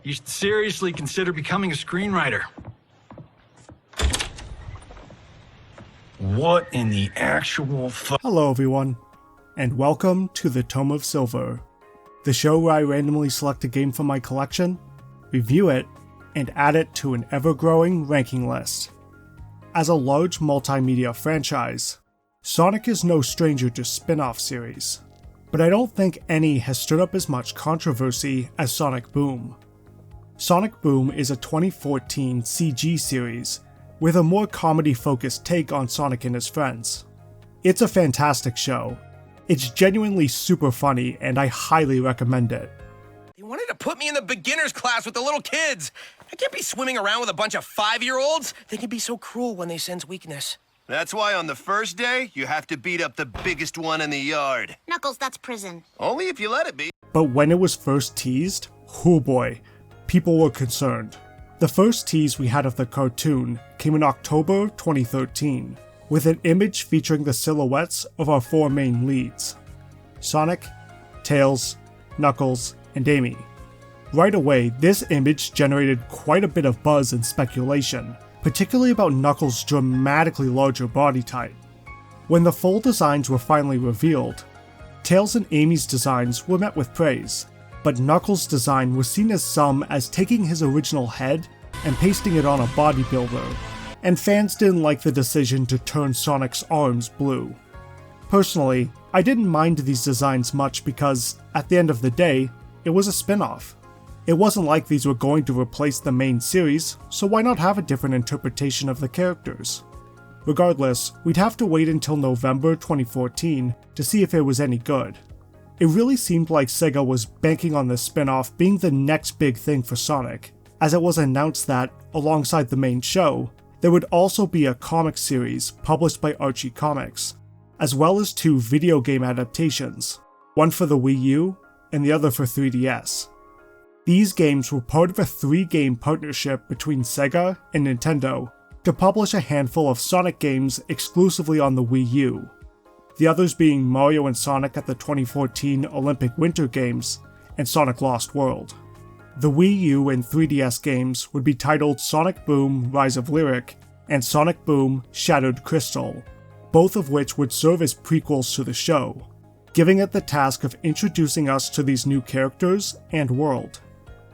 You should seriously consider becoming a screenwriter. What in the actual Hello everyone, and welcome to the Tome of Silver, the show where I randomly select a game from my collection, review it, and add it to an ever-growing ranking list. As a large multimedia franchise, Sonic is no stranger to spin-off series, but I don't think any has stirred up as much controversy as Sonic Boom. Sonic Boom is a 2014 CG series with a more comedy-focused take on Sonic and his friends. It's a fantastic show. It's genuinely super funny, and I highly recommend it. They wanted to put me in the beginner's class with the little kids. I can't be swimming around with a bunch of 5-year-olds. They can be so cruel when they sense weakness. That's why on the first day, you have to beat up the biggest one in the yard. Knuckles, that's prison. Only if you let it be. But when it was first teased, oh boy, people were concerned. The first tease we had of the cartoon came in October 2013, with an image featuring the silhouettes of our four main leads: Sonic, Tails, Knuckles, and Amy. Right away, this image generated quite a bit of buzz and speculation, particularly about Knuckles' dramatically larger body type. When the full designs were finally revealed, Tails and Amy's designs were met with praise, but Knuckles' design was seen as some as taking his original head and pasting it on a bodybuilder, and fans didn't like the decision to turn Sonic's arms blue. Personally, I didn't mind these designs much because, at the end of the day, it was a spin-off. It wasn't like these were going to replace the main series, so why not have a different interpretation of the characters? Regardless, we'd have to wait until November 2014 to see if it was any good. It really seemed like Sega was banking on this spin-off being the next big thing for Sonic, as it was announced that, alongside the main show, there would also be a comic series published by Archie Comics, as well as 2 video game adaptations, one for the Wii U and the other for 3DS. These games were part of a 3-game partnership between Sega and Nintendo to publish a handful of Sonic games exclusively on the Wii U, the others being Mario and Sonic at the 2014 Olympic Winter Games and Sonic Lost World. The Wii U and 3DS games would be titled Sonic Boom: Rise of Lyric and Sonic Boom: Shattered Crystal, both of which would serve as prequels to the show, giving it the task of introducing us to these new characters and world.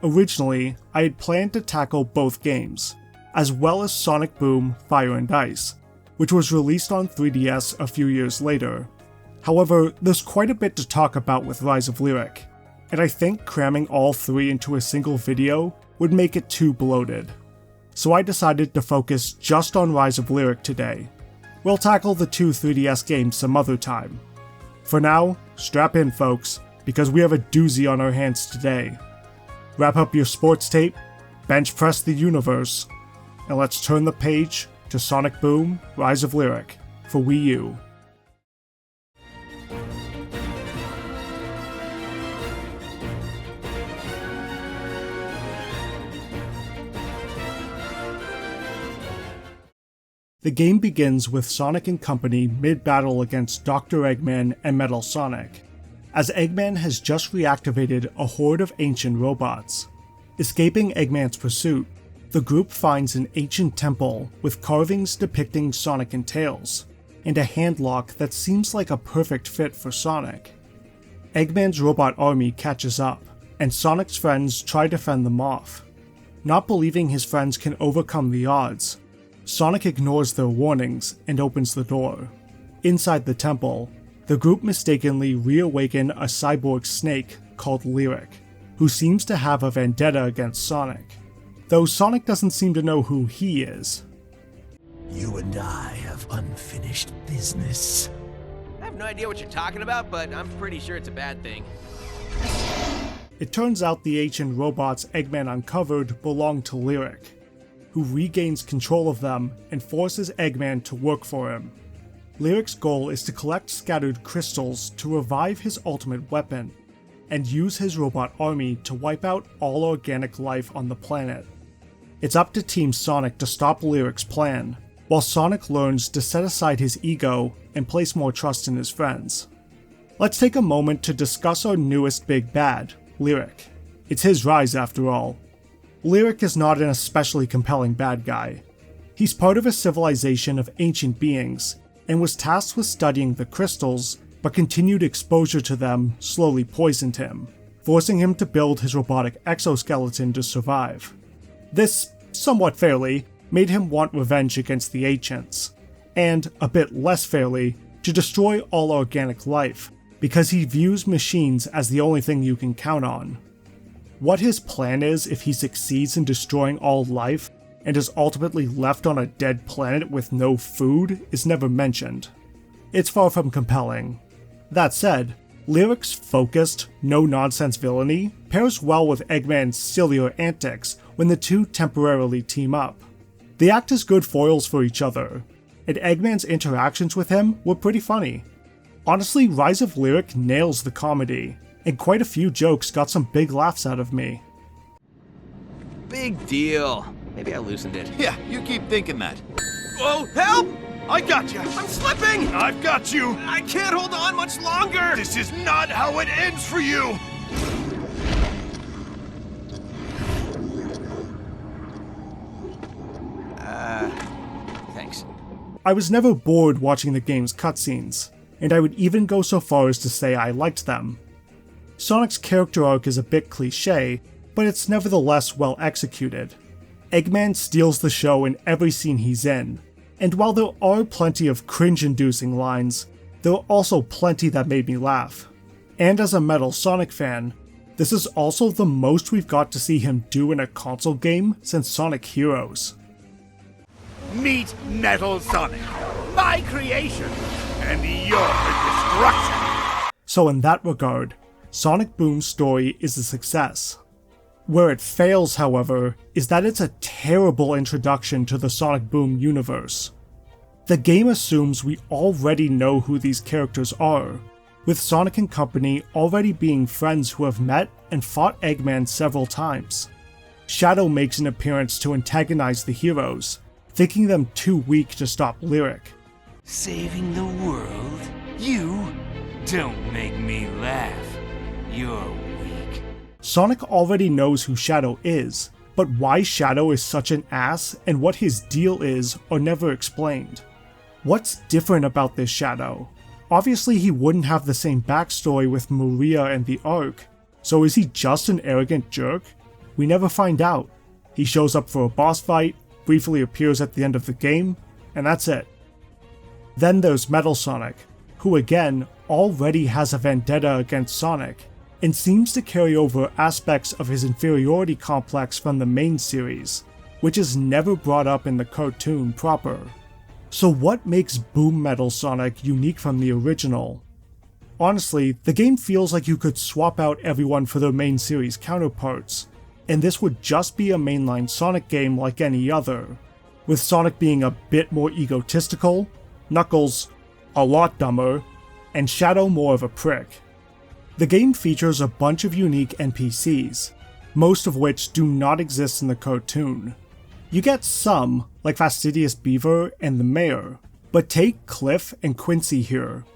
Originally, I had planned to tackle both games, as well as Sonic Boom: Fire and Ice, which was released on 3DS a few years later. However, there's quite a bit to talk about with Rise of Lyric, and I think cramming all 3 into a single video would make it too bloated. So I decided to focus just on Rise of Lyric today. We'll tackle the 2 3DS games some other time. For now, strap in folks, because we have a doozy on our hands today. Wrap up your sports tape, bench press the universe, and let's turn the page to Sonic Boom: Rise of Lyric for Wii U. The game begins with Sonic and company mid-battle against Dr. Eggman and Metal Sonic, as Eggman has just reactivated a horde of ancient robots. Escaping Eggman's pursuit, the group finds an ancient temple with carvings depicting Sonic and Tails, and a handlock that seems like a perfect fit for Sonic. Eggman's robot army catches up, and Sonic's friends try to fend them off. Not believing his friends can overcome the odds, Sonic ignores their warnings and opens the door. Inside the temple, the group mistakenly reawaken a cyborg snake called Lyric, who seems to have a vendetta against Sonic, though Sonic doesn't seem to know who he is. You and I have unfinished business. I have no idea what you're talking about, but I'm pretty sure it's a bad thing. It turns out the ancient robots Eggman uncovered belong to Lyric, who regains control of them and forces Eggman to work for him. Lyric's goal is to collect scattered crystals to revive his ultimate weapon, and use his robot army to wipe out all organic life on the planet. It's up to Team Sonic to stop Lyric's plan, while Sonic learns to set aside his ego and place more trust in his friends. Let's take a moment to discuss our newest big bad, Lyric. It's his rise after all. Lyric is not an especially compelling bad guy. He's part of a civilization of ancient beings, and was tasked with studying the crystals, but continued exposure to them slowly poisoned him, forcing him to build his robotic exoskeleton to survive. This, somewhat fairly, made him want revenge against the ancients, and, a bit less fairly, to destroy all organic life, because he views machines as the only thing you can count on. What his plan is if he succeeds in destroying all life and is ultimately left on a dead planet with no food is never mentioned. It's far from compelling. That said, Lyric's focused, no-nonsense villainy pairs well with Eggman's sillier antics when the two temporarily team up. They act as good foils for each other, and Eggman's interactions with him were pretty funny. Honestly, Rise of Lyric nails the comedy, and quite a few jokes got some big laughs out of me. Big deal. Maybe I loosened it. Yeah, you keep thinking that. Whoa, help! I got you. I'm slipping! I've got you. I can't hold on much longer! This is not how it ends for you. Thanks. I was never bored watching the game's cutscenes, and I would even go so far as to say I liked them. Sonic's character arc is a bit cliché, but it's nevertheless well executed. Eggman steals the show in every scene he's in, and while there are plenty of cringe-inducing lines, there are also plenty that made me laugh. And as a Metal Sonic fan, this is also the most we've got to see him do in a console game since Sonic Heroes. Meet Metal Sonic, my creation, and your destruction. So in that regard, Sonic Boom's story is a success. Where it fails, however, is that it's a terrible introduction to the Sonic Boom universe. The game assumes we already know who these characters are, with Sonic and company already being friends who have met and fought Eggman several times. Shadow makes an appearance to antagonize the heroes, thinking them too weak to stop Lyric. Saving the world? You? Don't make me laugh. You're weak. Sonic already knows who Shadow is, but why Shadow is such an ass and what his deal is are never explained. What's different about this Shadow? Obviously he wouldn't have the same backstory with Maria and the Ark, so is he just an arrogant jerk? We never find out. He shows up for a boss fight, briefly appears at the end of the game, and that's it. Then there's Metal Sonic, who again already has a vendetta against Sonic, and seems to carry over aspects of his inferiority complex from the main series, which is never brought up in the cartoon proper. So what makes Boom Metal Sonic unique from the original? Honestly, the game feels like you could swap out everyone for their main series counterparts, and this would just be a mainline Sonic game like any other, with Sonic being a bit more egotistical, Knuckles a lot dumber, and Shadow more of a prick. The game features a bunch of unique NPCs, most of which do not exist in the cartoon. You get some, like Fastidious Beaver and the Mayor, but take Cliff and Quincy here.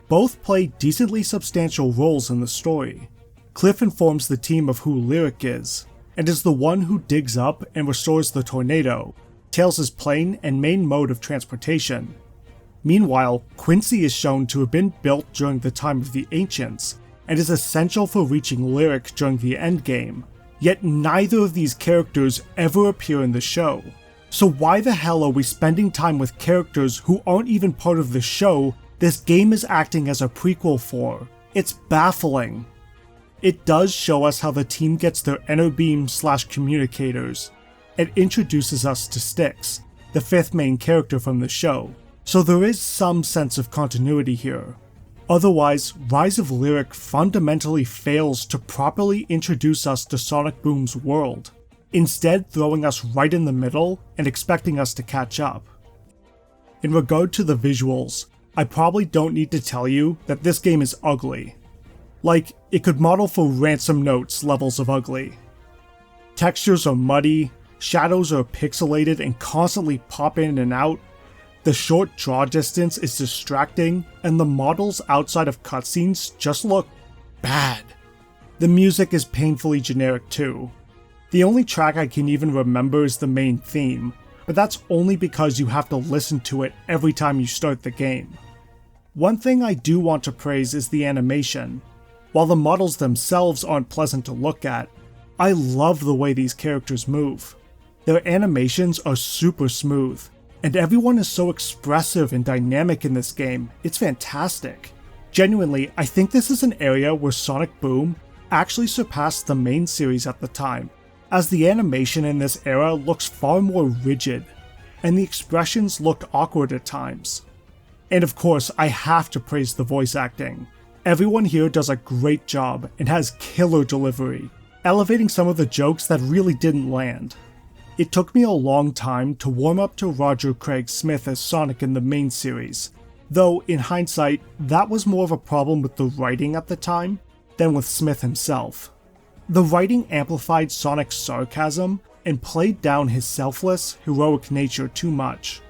Both play decently substantial roles in the story. Cliff informs the team of who Lyric is, and is the one who digs up and restores the tornado, Tails' plane and main mode of transportation. Meanwhile, Quincy is shown to have been built during the time of the Ancients, and is essential for reaching Lyric during the endgame, yet neither of these characters ever appear in the show. So why the hell are we spending time with characters who aren't even part of the show this game is acting as a prequel for? It's baffling. It does show us how the team gets their Enerbeam/communicators, and introduces us to Styx, the fifth main character from the show, so there is some sense of continuity here. Otherwise, Rise of Lyric fundamentally fails to properly introduce us to Sonic Boom's world, instead throwing us right in the middle and expecting us to catch up. In regard to the visuals, I probably don't need to tell you that this game is ugly. Like, it could model for Ransom Notes levels of ugly. Textures are muddy, shadows are pixelated and constantly pop in and out, the short draw distance is distracting, and the models outside of cutscenes just look bad. The music is painfully generic too. The only track I can even remember is the main theme, but that's only because you have to listen to it every time you start the game. One thing I do want to praise is the animation. While the models themselves aren't pleasant to look at, I love the way these characters move. Their animations are super smooth, and everyone is so expressive and dynamic in this game, it's fantastic. Genuinely, I think this is an area where Sonic Boom actually surpassed the main series at the time, as the animation in this era looks far more rigid, and the expressions looked awkward at times. And of course, I have to praise the voice acting. Everyone here does a great job and has killer delivery, elevating some of the jokes that really didn't land. It took me a long time to warm up to Roger Craig Smith as Sonic in the main series, though in hindsight, that was more of a problem with the writing at the time than with Smith himself. The writing amplified Sonic's sarcasm and played down his selfless, heroic nature too much.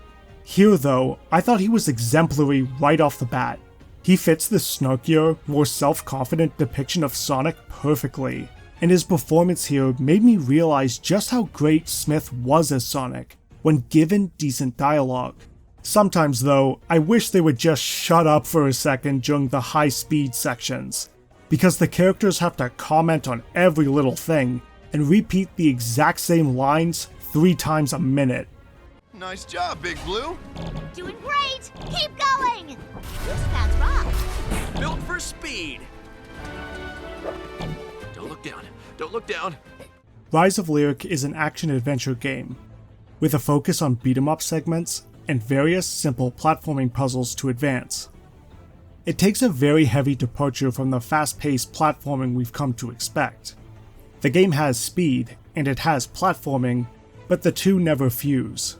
Here though, I thought he was exemplary right off the bat. He fits the snarkier, more self-confident depiction of Sonic perfectly, and his performance here made me realize just how great Smith was as Sonic when given decent dialogue. Sometimes though, I wish they would just shut up for a second during the high-speed sections, because the characters have to comment on every little thing and repeat the exact same lines 3 times a minute. Nice job, Big Blue. Doing great! Keep going! This path's rough. Built for speed. Don't look down. Don't look down. Rise of Lyric is an action-adventure game, with a focus on beat-em-up segments and various simple platforming puzzles to advance. It takes a very heavy departure from the fast-paced platforming we've come to expect. The game has speed, and it has platforming, but the two never fuse.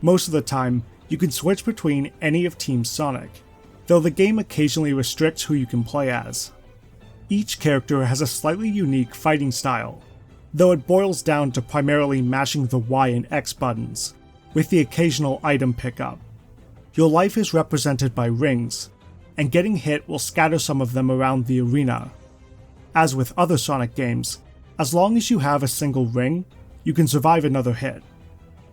Most of the time, you can switch between any of Team Sonic, though the game occasionally restricts who you can play as. Each character has a slightly unique fighting style, though it boils down to primarily mashing the Y and X buttons, with the occasional item pickup. Your life is represented by rings, and getting hit will scatter some of them around the arena. As with other Sonic games, as long as you have a single ring, you can survive another hit.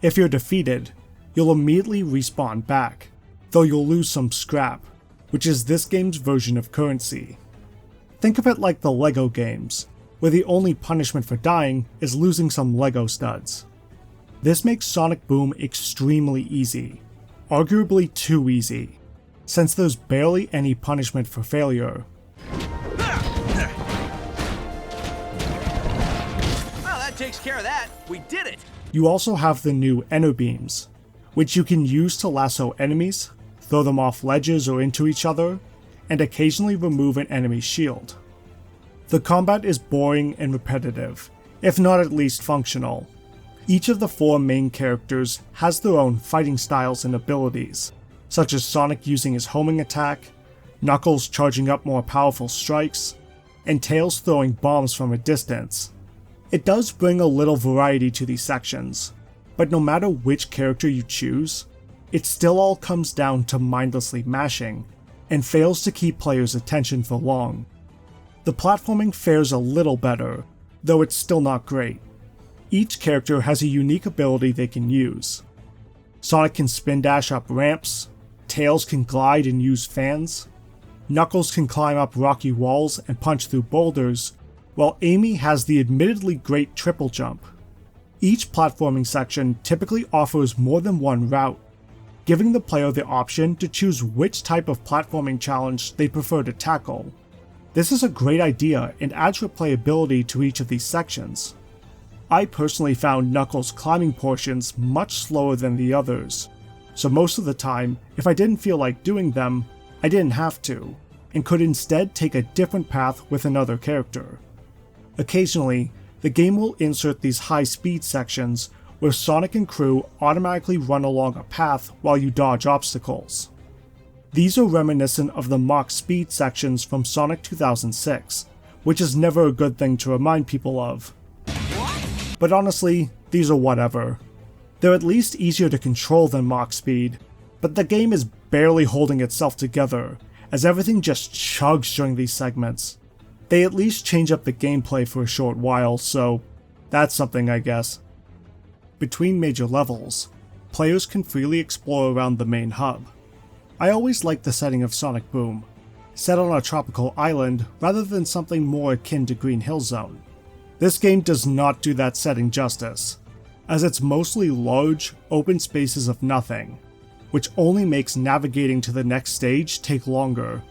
If you're defeated, you'll immediately respawn back, though you'll lose some scrap, which is this game's version of currency. Think of it like the LEGO games, where the only punishment for dying is losing some LEGO studs. This makes Sonic Boom extremely easy, arguably too easy, since there's barely any punishment for failure. Well, that takes care of that. We did it. You also have the new Ender Beams, which you can use to lasso enemies, throw them off ledges or into each other, and occasionally remove an enemy's shield. The combat is boring and repetitive, if not at least functional. Each of the 4 main characters has their own fighting styles and abilities, such as Sonic using his homing attack, Knuckles charging up more powerful strikes, and Tails throwing bombs from a distance. It does bring a little variety to these sections, but no matter which character you choose, it still all comes down to mindlessly mashing, and fails to keep players' attention for long. The platforming fares a little better, though it's still not great. Each character has a unique ability they can use. Sonic can spin dash up ramps, Tails can glide and use fans, Knuckles can climb up rocky walls and punch through boulders, while Amy has the admittedly great triple jump. Each platforming section typically offers more than one route, giving the player the option to choose which type of platforming challenge they prefer to tackle. This is a great idea and adds replayability to each of these sections. I personally found Knuckles' climbing portions much slower than the others, so most of the time, if I didn't feel like doing them, I didn't have to, and could instead take a different path with another character. Occasionally, the game will insert these high-speed sections where Sonic and crew automatically run along a path while you dodge obstacles. These are reminiscent of the Mach speed sections from Sonic 2006, which is never a good thing to remind people of. But honestly, these are whatever. They're at least easier to control than Mach speed, but the game is barely holding itself together, as everything just chugs during these segments. They at least change up the gameplay for a short while, so That's something, I guess. Between major levels, players can freely explore around the main hub. I always liked the setting of Sonic Boom, set on a tropical island rather than something more akin to Green Hill Zone. This game does not do that setting justice, as it's mostly large, open spaces of nothing, which only makes navigating to the next stage take longer.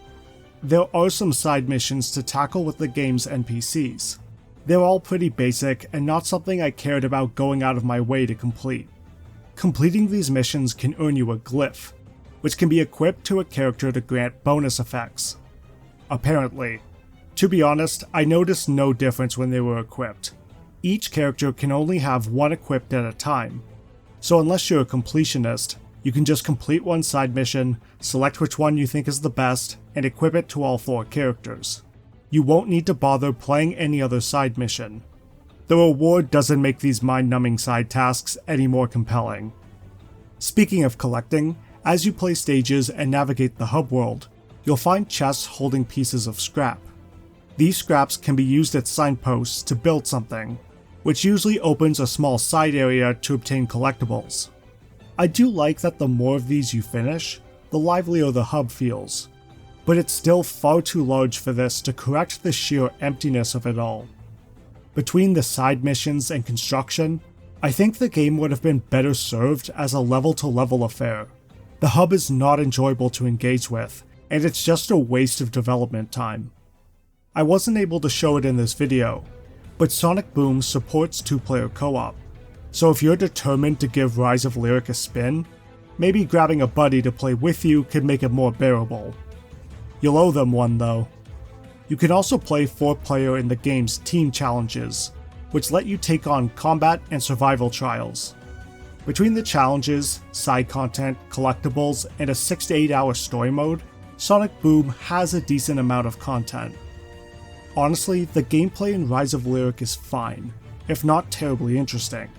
There are some side missions to tackle with the game's NPCs. They're all pretty basic and not something I cared about going out of my way to complete. Completing these missions can earn you a glyph, which can be equipped to a character to grant bonus effects. Apparently. To be honest, I noticed no difference when they were equipped. Each character can only have one equipped at a time, so unless you're a completionist, you can just complete one side mission, select which one you think is the best, and equip it to all 4 characters. You won't need to bother playing any other side mission. The reward doesn't make these mind-numbing side tasks any more compelling. Speaking of collecting, as you play stages and navigate the hub world, you'll find chests holding pieces of scrap. These scraps can be used at signposts to build something, which usually opens a small side area to obtain collectibles. I do like that the more of these you finish, the livelier the hub feels, but it's still far too large for this to correct the sheer emptiness of it all. Between the side missions and construction, I think the game would have been better served as a level-to-level affair. The hub is not enjoyable to engage with, and it's just a waste of development time. I wasn't able to show it in this video, but Sonic Boom supports 2-player co-op, so if you're determined to give Rise of Lyric a spin, maybe grabbing a buddy to play with you could make it more bearable. You'll owe them one though. You can also play 4-player in the game's team challenges, which let you take on combat and survival trials. Between the challenges, side content, collectibles, and a 6 to 8 hour story mode, Sonic Boom has a decent amount of content. Honestly, the gameplay in Rise of Lyric is fine, if not terribly interesting.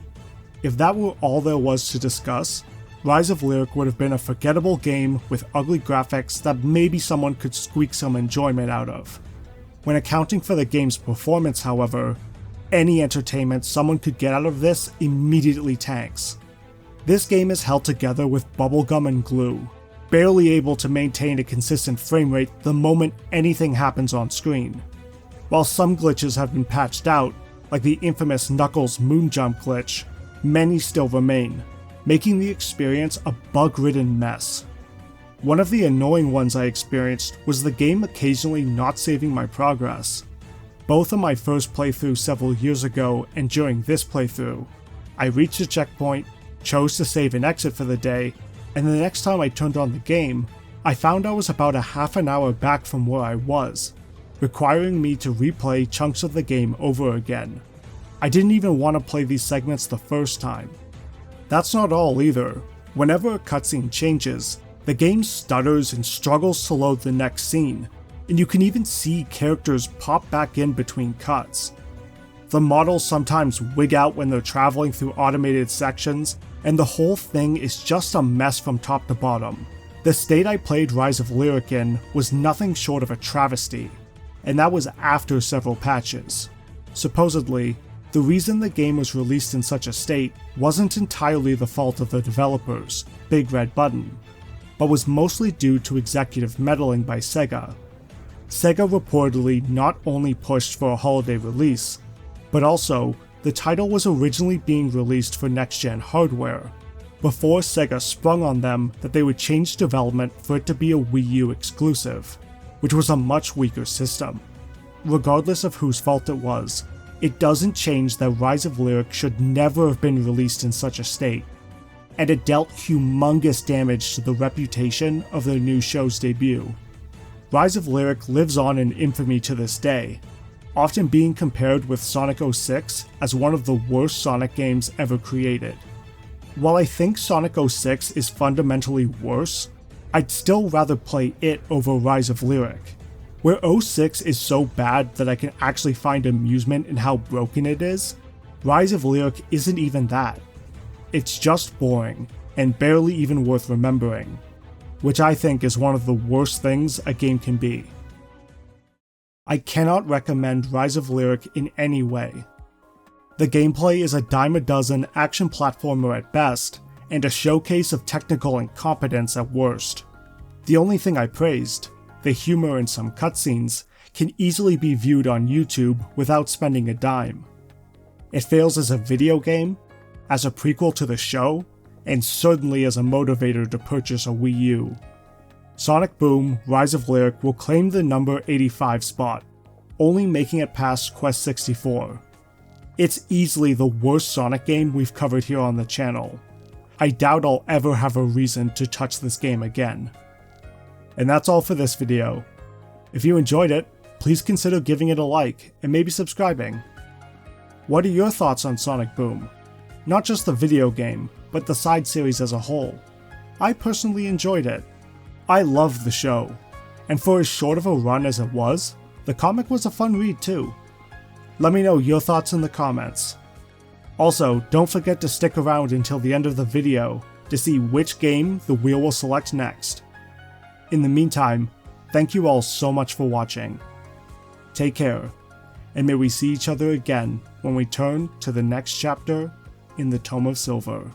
If that were all there was to discuss, Rise of Lyric would have been a forgettable game with ugly graphics that maybe someone could squeak some enjoyment out of. When accounting for the game's performance, however, any entertainment someone could get out of this immediately tanks. This game is held together with bubblegum and glue, barely able to maintain a consistent frame rate the moment anything happens on screen. While some glitches have been patched out, like the infamous Knuckles moon jump glitch, many still remain, making the experience a bug-ridden mess. One of the annoying ones I experienced was the game occasionally not saving my progress. Both on my first playthrough several years ago and during this playthrough, I reached a checkpoint, chose to save and exit for the day, and the next time I turned on the game, I found I was about a half an hour back from where I was, requiring me to replay chunks of the game over again. I didn't even want to play these segments the first time. That's not all either. Whenever a cutscene changes, the game stutters and struggles to load the next scene, and you can even see characters pop back in between cuts. The models sometimes wig out when they're traveling through automated sections, and the whole thing is just a mess from top to bottom. The state I played Rise of Lyric in was nothing short of a travesty, and that was after several patches. Supposedly, the reason the game was released in such a state wasn't entirely the fault of the developers, Big Red Button, but was mostly due to executive meddling by Sega. Sega reportedly not only pushed for a holiday release, but also the title was originally being released for next-gen hardware, before Sega sprung on them that they would change development for it to be a Wii U exclusive, which was a much weaker system. Regardless of whose fault it was, it doesn't change that Rise of Lyric should never have been released in such a state, and it dealt humongous damage to the reputation of their new show's debut. Rise of Lyric lives on in infamy to this day, often being compared with Sonic 06 as one of the worst Sonic games ever created. While I think Sonic 06 is fundamentally worse, I'd still rather play it over Rise of Lyric. Where 06 is so bad that I can actually find amusement in how broken it is, Rise of Lyric isn't even that. It's just boring, and barely even worth remembering, which I think is one of the worst things a game can be. I cannot recommend Rise of Lyric in any way. The gameplay is a dime a dozen action platformer at best, and a showcase of technical incompetence at worst. The only thing I praised, the humor in some cutscenes, can easily be viewed on YouTube without spending a dime. It fails as a video game, as a prequel to the show, and certainly as a motivator to purchase a Wii U. Sonic Boom: Rise of Lyric will claim the number 85 spot, only making it past Quest 64. It's easily the worst Sonic game we've covered here on the channel. I doubt I'll ever have a reason to touch this game again. And that's all for this video. If you enjoyed it, please consider giving it a like and maybe subscribing. What are your thoughts on Sonic Boom? Not just the video game, but the side series as a whole. I personally enjoyed it. I loved the show, and for as short of a run as it was, the comic was a fun read too. Let me know your thoughts in the comments. Also, don't forget to stick around until the end of the video to see which game the wheel will select next. In the meantime, thank you all so much for watching. Take care, and may we see each other again when we turn to the next chapter in the Tome of Silver.